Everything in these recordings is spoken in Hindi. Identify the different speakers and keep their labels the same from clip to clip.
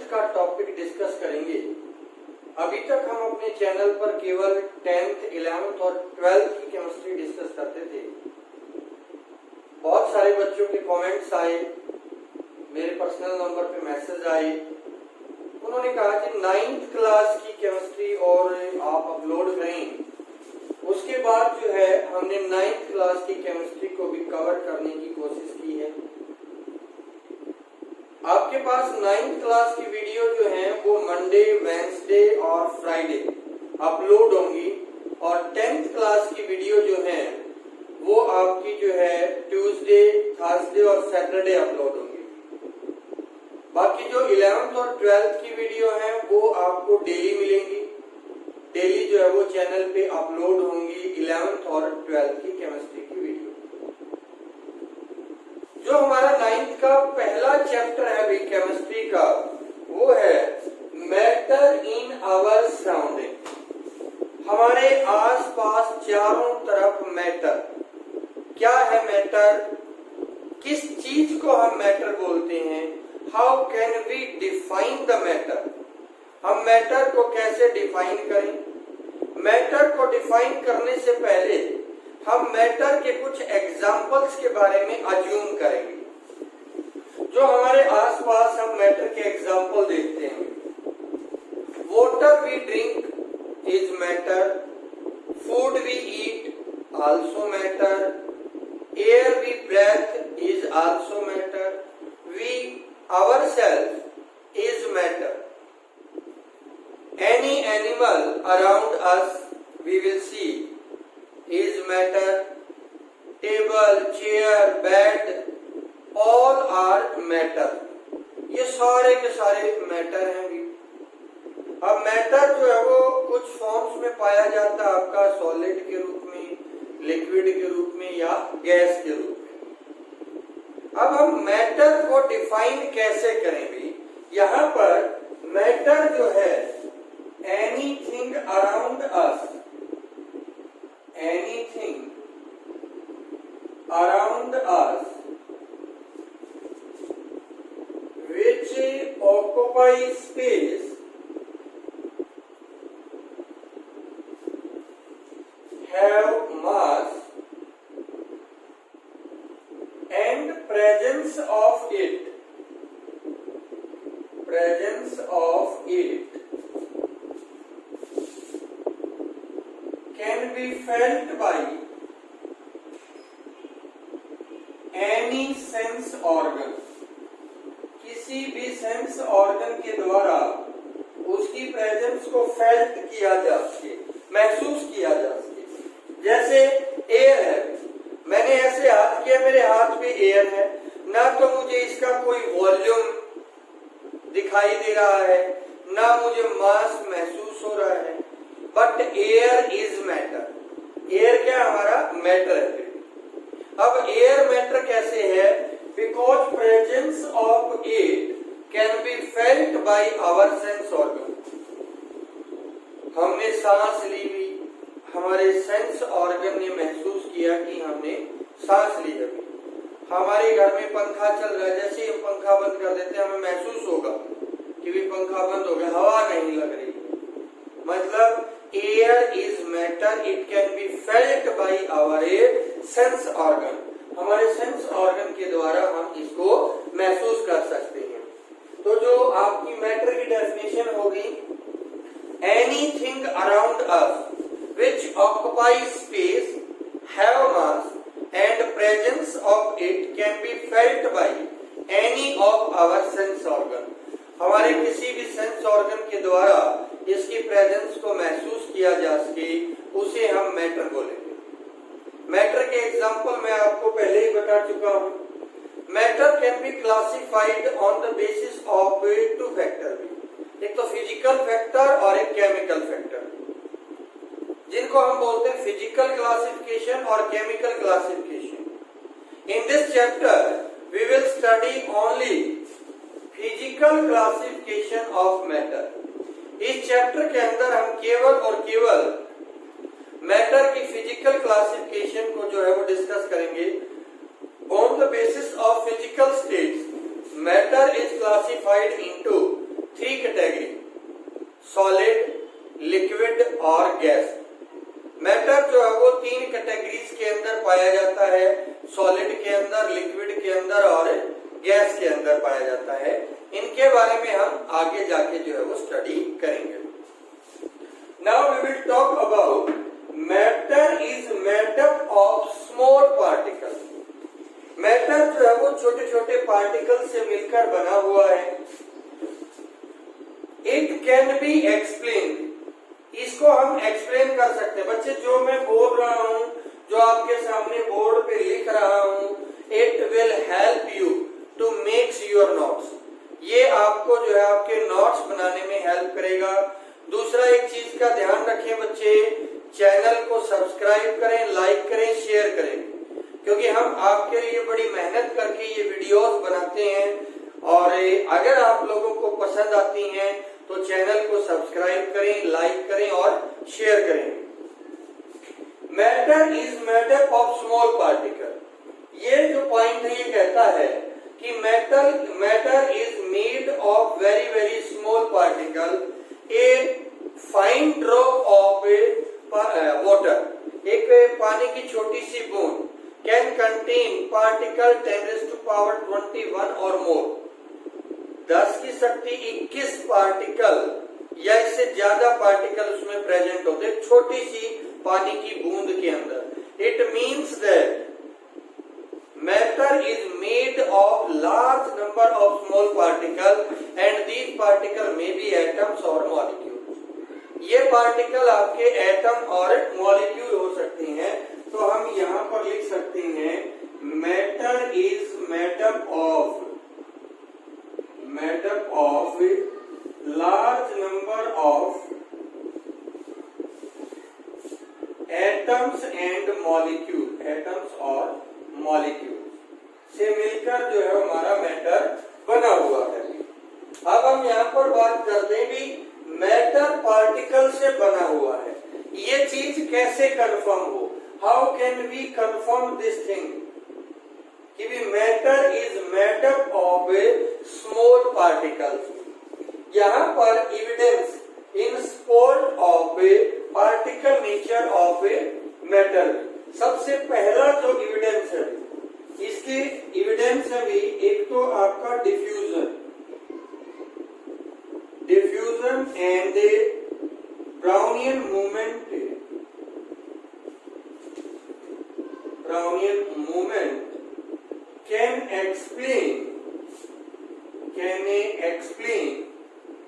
Speaker 1: 9th का टॉपिक डिस्कस करेंगे। अभी तक हम अपने चैनल पर केवल 10th, 11th और 12th की केमिस्ट्री डिस्कस करते थे। बहुत सारे बच्चों के कमेंट्स आए, मेरे पर्सनल नंबर पे मैसेज आए। उन्होंने कहा कि 9th क्लास की केमिस्ट्री और आप अपलोड करें। उसके बाद जो है हमने 9th क्लास की केमिस्ट्री को भी कवर करने की कोशिश की है। आपके पास 9th क्लास की वीडियो जो है वो मंडे, वेंसडे और फ्राइडे अपलोड होंगी और 10th क्लास की वीडियो जो है वो आपकी जो है ट्यूसडे, थर्सडे और सैटरडे अपलोड होंगी। बाकी जो 11th और 12th की वीडियो है वो आपको डेली मिलेंगी। डेली जो है वो चैनल पे अपलोड होंगी 11th और 12th की केमिस्ट्री की वीडियो। जो हमारा 9th का पहला चैप्टर है भी केमिस्ट्री का, वो है मैटर इन आवर सराउंडिंग। हमारे आसपास चारों तरफ मैटर। क्या है मैटर? किस चीज को हम मैटर बोलते हैं? How can we define the matter? हम मैटर को कैसे डिफाइन करें? मैटर को डिफाइन करने से पहले हम मैटर के कुछ एग्जाम्पल्स के बारे में अज्यूम करेंगे। जो हमारे आसपास हम मैटर के एग्जाम्पल देखते हैं, water we drink is matter, food we eat also matter, air we breathe is also matter, we ourselves is matter. Any animal around us we will see is matter. Table, chair, bed, all are matter. ये सारे के सारे मैटर हैं भी। अब मैटर जो है वो कुछ फॉर्म्स में पाया जाता है, आपका सॉलिड के रूप में, लिक्विड के रूप में या गैस के रूप में। अब हम मैटर को डिफाइन कैसे करें भी? यहां पर मैटर जो है anything around us, anything around us which occupy space have mass and presence of it can be felt by any sense organ. किसी भी सेंस ऑर्गन के द्वारा उसकी प्रेजेंस को फेल्ट किया जा सके, महसूस किया जा सके। जैसे एयर है, मैंने ऐसे हाथ किया, मेरे हाथ पे एयर है, ना तो मुझे इसका कोई वॉल्यूम दिखाई दे रहा है, ना मुझे मास महसूस हो रहा है, but air is matter. Air क्या हमारा मैटर है। अब एयर मैटर कैसे है? Because presence of it can be felt by our sense organ. हमने सांस ली भी, हमारे सेंस ऑर्गन ने महसूस किया कि हमने सांस ली है। हमारे घर में पंखा चल रहा है, जैसे ही हम पंखा बंद कर देते हैं हमें महसूस होगा कि भी पंखा बंद हो गया, हवा नहीं लग रही। मतलब air is matter, it can be felt by our sense organ. हमारे सेंस ऑर्गन के द्वारा हम इसको महसूस कर सकते हैं। तो जो आपकी मैटर की डेफिनेशन होगी, anything around us which occupies space, have mass, and presence of it can be felt by any of our sense organ. हमारे किसी भी सेंस ऑर्गन के द्वारा इसकी प्रेजेंस को महसूस किया जा सके, उसे हम मैटर बोलेंगे। मैटर के एग्जांपल मैं आपको पहले ही बता चुका हूँ। Matter can be classified on the basis of 2 factor, एक तो फिजिकल फैक्टर और एक केमिकल फैक्टर, जिनको हम बोलते हैं फिजिकल क्लासिफिकेशन और chemical classification. In this chapter we will study only physical classification of matter. इस चैप्टर के अंदर हम केवल और केवल मैटर की फिजिकल क्लासिफिकेशन को जो है वो डिस्कस करेंगे। On the basis of physical states, matter is classified into three category, solid, liquid और गैस। मैटर जो है वो तीन कैटेगरीज के अंदर पाया जाता है, सॉलिड के अंदर, लिक्विड के अंदर और गैस के अंदर पाया जाता है। इनके बारे में हम आगे जाके जो है वो स्टडी करेंगे। Now we will talk about matter is made up of small particle. Matter जो है वो छोटे छोटे पार्टिकल से मिलकर बना हुआ है। इट कैन बी एक्सप्लेन, इसको हम एक्सप्लेन कर सकते हैं। बच्चे जो मैं बोल रहा हूं, जो आपके सामने बोर्ड पे लिख रहा हूं, it will help you to make your notes. ये आपको जो है आपके नोट्स बनाने में हेल्प करेगा। दूसरा एक चीज का ध्यान रखें बच्चे, चैनल को सब्सक्राइब करें, लाइक करें, शेयर करें, क्योंकि हम आपके लिए बड़ी मेहनत करके ये वीडियोस बनाते हैं और अगर आप लोगों को पसंद आती हैं तो चैनल को सब्सक्राइब करें, लाइक करें और शेयर करें। Matter is made up of small particle. ये जो पॉइंट है ये कहता है कि matter is made of very very small particle, a fine drop of water, एक पानी की छोटी सी बूंद, कैन कंटेन पार्टिकल 10⁻21 और मोर, 10 की शक्ति 21 पार्टिकल या इससे ज्यादा पार्टिकल उसमें प्रेजेंट होते हैं छोटी सी पानी की बूंद के अंदर। It means that matter is made of large number of small particle and these particle may be atoms और मॉलिक्यूल। ये पार्टिकल आपके एटम और मॉलिक्यूल हो सकते हैं। तो हम यहाँ पर लिख सकते हैं matter is made up of large number of atoms and molecule, atoms और molecule से मिलकर जो है हमारा मैटर बना हुआ है। अब हम यहाँ पर बात करते हैं कि मैटर पार्टिकल से बना हुआ है। ये चीज कैसे कंफर्म हो, how can we confirm this thing कि भी matter is made up of small particles. यहाँ पर evidence in support of particle nature of matter, सबसे पहला जो एविडेंस है, इसकी एविडेंस है भी एक तो आपका diffusion and Brownian movement can explain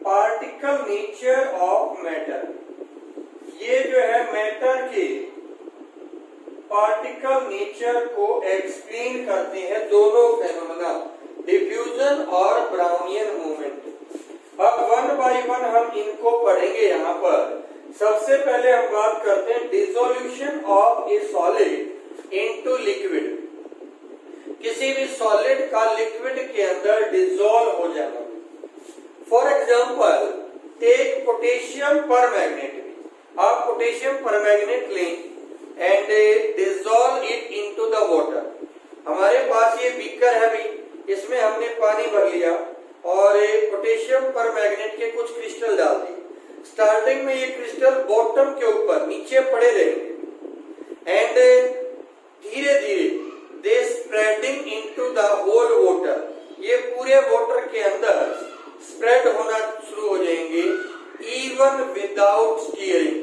Speaker 1: particle nature of matter. ये जो है मैटर के पार्टिकल नेचर को एक्सप्लेन करते हैं दोनों फेनोमेना, डिफ्यूजन और ब्राउनियन मूवमेंट। अब वन बाय वन हम इनको पढ़ेंगे। यहाँ पर सबसे पहले हम बात करते हैं dissolution of A solid into liquid. किसी भी सॉलिड का लिक्विड के अंदर डिसॉल्व हो जाना। For example take potassium permanganate. आप पोटेशियम परमैंगनेट लें and dissolve it into the water. हमारे पास ये बीकर है भी, इसमें हमने पानी भर लिया और पोटेशियम परमैंगनेट के कुछ क्रिस्टल डाल दिए। स्टार्टिंग में ये क्रिस्टल बॉटम के ऊपर नीचे पड़े रहेंगे एंड धीरे धीरे they spreading into the whole water. ये पूरे वाटर के अंदर स्प्रेड होना शुरू हो जाएंगे इवन विदाउट स्टीयरिंग।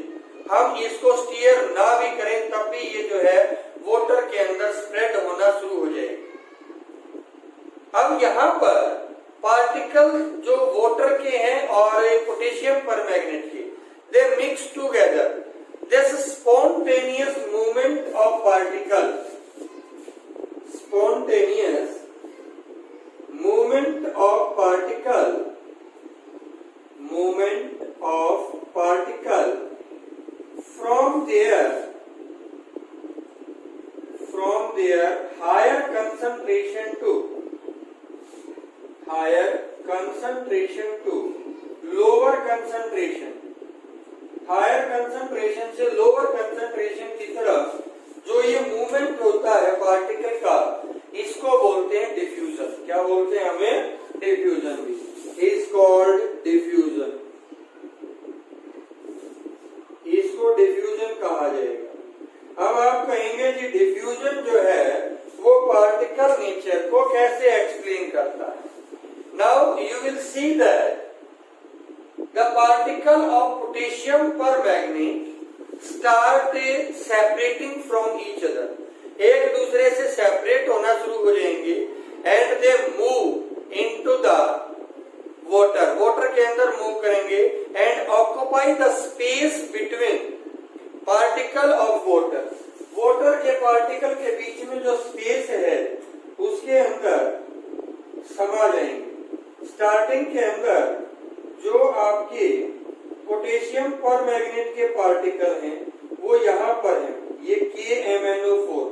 Speaker 1: हम इसको स्टीयर ना भी करें तब भी ये जो है वाटर के अंदर स्प्रेड होना शुरू हो जाएगी। अब यहाँ पर पार्टिकल जो वाटर के हैं और पोटेशियम परमैंगनेट के, they mix together, this spontaneous movement of particle, spontaneous movement of particle from their higher concentration to lower concentration, higher concentration से lower concentration की तरफ जो ये मूवमेंट होता है पार्टिकल का, इसको बोलते हैं डिफ्यूजन। क्या बोलते हैं हमें? डिफ्यूजन भी is called the particle of potassium permanganate start separating from each other, एक दूसरे से सेपरेट होना शुरू हो जाएंगे, and they move into the water, water के अंदर मूव करेंगे, and occupy the space between particle of water, water के पार्टिकल के बीच में जो स्पेस है उसके अंदर समा जाएंगे। स्टार्टिंग के अंदर जो आपके पोटेशियम पर मैग्नेट के पार्टिकल हैं वो यहाँ पर है, ये KMnO4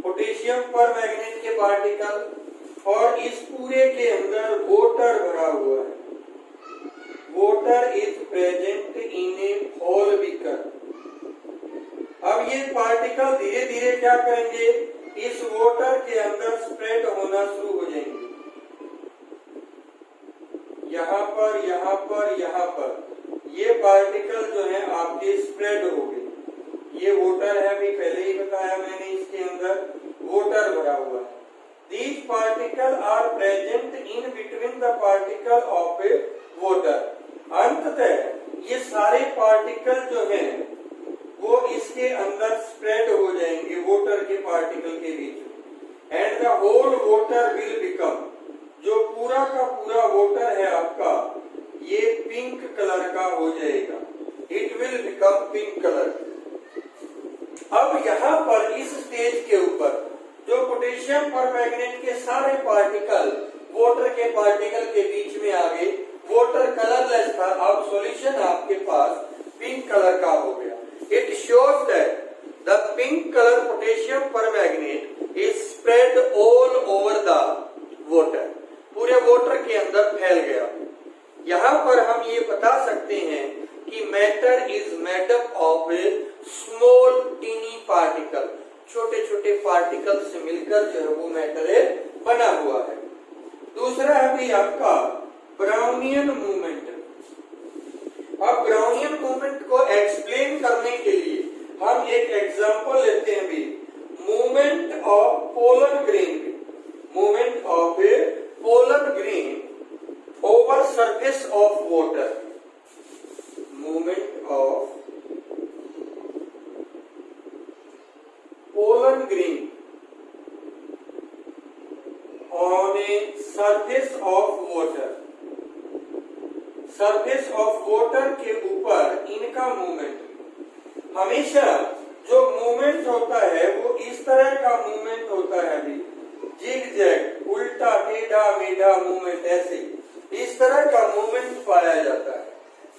Speaker 1: पोटेशियम पर मैग्नेट के पार्टिकल, और इस पूरे के अंदर वाटर भरा हुआ है। Water is present in a whole beaker. अब ये पार्टिकल धीरे धीरे क्या करेंगे, इस वाटर के अंदर स्प्रेड होना शुरू हो जाएंगे, यहाँ पर यहाँ पर यहाँ पर ये पार्टिकल जो है आपके स्प्रेड हो गए। ये वाटर है, अभी पहले ही बताया मैंने, इसके अंदर वाटर भरा हुआ है। These particles are present in between the particle of a water। अंततः ये सारे पार्टिकल जो हैं वो इसके अंदर स्प्रेड हो जाएंगे वाटर के पार्टिकल के बीच, and the whole water will become, जो पूरा का पूरा वाटर है आपका ये पिंक कलर का हो जाएगा, it will become pink colour. अब यहाँ पर इस स्टेज के ऊपर जो पोटेशियम पर मैग्नेट के सारे पार्टिकल वाटर के पार्टिकल के बीच में आ गए, वाटर कलरलेस था, अब सॉल्यूशन आपके पास पिंक कलर का हो गया। It shows that the pink colour potassium permanganate is spread all over the water, पूरे वाटर के अंदर फैल गया। यहाँ पर हम ये बता सकते हैं कि matter is made up of a small tiny particle, छोटे छोटे पार्टिकल से मिलकर जो है वो मैटर बना हुआ है। दूसरा है भी आपका ब्राउनियन मूवमेंट। अब ब्राउनियन मूवमेंट को एक्सप्लेन करने के लिए हम एक एग्जांपल लेते हैं भी, movement of pollen grain, movement of A pollen grain over surface of water, movement of pollen grain on a surface of water, surface of water के ऊपर इनका मूवमेंट, हमेशा जो मूवमेंट होता है वो इस तरह का मूवमेंट होता है अभी, जिग जैग, उल्टा टेढ़ा मेढ़ा मूवमेंट, ऐसे इस तरह का मूवमेंट पाया जाता है।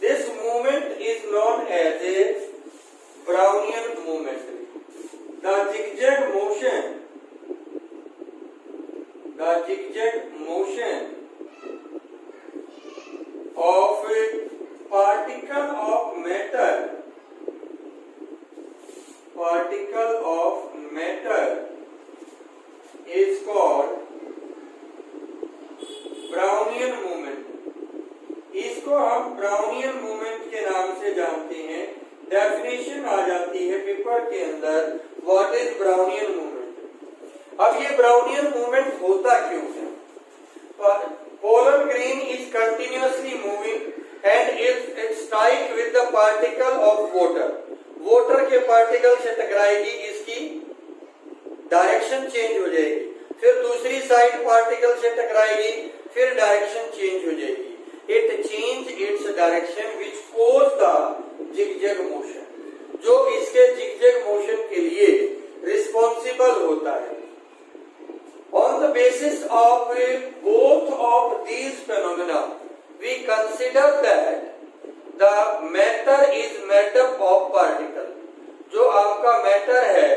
Speaker 1: This movement is known as a Brownian movement. The zigzag motion, the zigzag motion of a particle of matter, particle of matter is called Brownian movement। इसको हम ब्राउनियन मूवमेंट के नाम से जानते हैं। डेफिनेशन आ जाती है पेपर के अंदर, व्हाट इज ब्राउनियन मूवमेंट। अब ये ब्राउनियन मूवमेंट होता क्यों है? Pollen grain is continuously moving and it strike with the particle of water, water के पार्टिकल से टकराएगी, इसकी डायरेक्शन चेंज हो जाएगी, फिर दूसरी साइड पार्टिकल से टकराएगी, फिर डायरेक्शन चेंज हो जाएगी। It change its direction which cause the zigzag motion, जो इसके जिगजैग मोशन के लिए रिस्पॉन्सिबल होता है। On the basis of both of these phenomena we consider that the matter is made up of particle, जो आपका मैटर है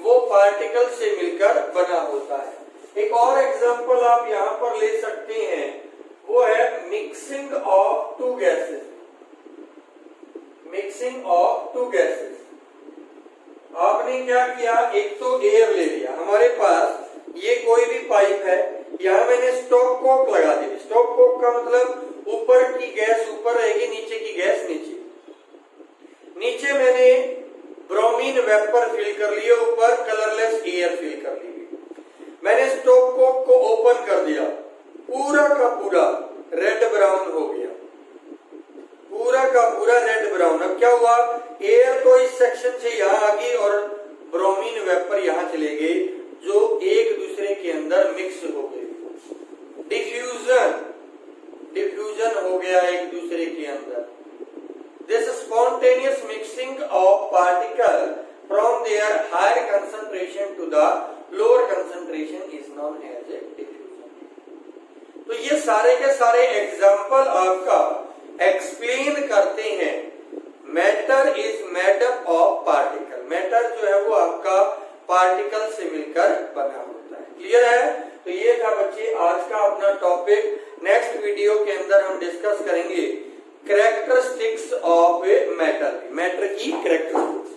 Speaker 1: वो पार्टिकल से मिलकर बना होता है। एक और एग्जांपल आप यहाँ पर ले सकते हैं, वो है mixing of two gases, mixing of two gases. आपने क्या किया, एक तो एयर ले लिया, हमारे पास ये कोई भी पाइप है, यहाँ मैंने स्टॉप कॉक लगा दी। स्टॉप कॉक का मतलब ऊपर की गैस ऊपर रहेगी, नीचे की गैस नीचे। नीचे मैंने ब्रोमीन वेपर फिल कर लिया, ऊपर कलरलेस एयर फिल कर ली। मैंने स्टॉप कॉक को ओपन कर दिया, पूरा का पूरा रेड ब्राउन हो गया, पूरा का पूरा रेड ब्राउन। अब क्या हुआ, एयर तो इस सेक्शन से यहाँ आ गई और ब्रोमीन वेपर यहाँ चले गए जो एक दूसरे के अंदर मिक्स हो गए। डिफ्यूजन हो गया एक दूसरे के अंदर। This spontaneous mixing of particle from their higher concentration to the lower concentration is known as a diffusion. तो ये सारे के सारे एग्जाम्पल आपका एक्सप्लेन करते हैं matter is made up of particle. Matter जो है वो आपका पार्टिकल से मिलकर बना होता है। क्लियर है? तो ये था बच्चे आज का अपना टॉपिक। नेक्स्ट वीडियो के अंदर हम डिस्कस करेंगे characteristics of a matter, matter की कैरेक्टरिस्टिक्स।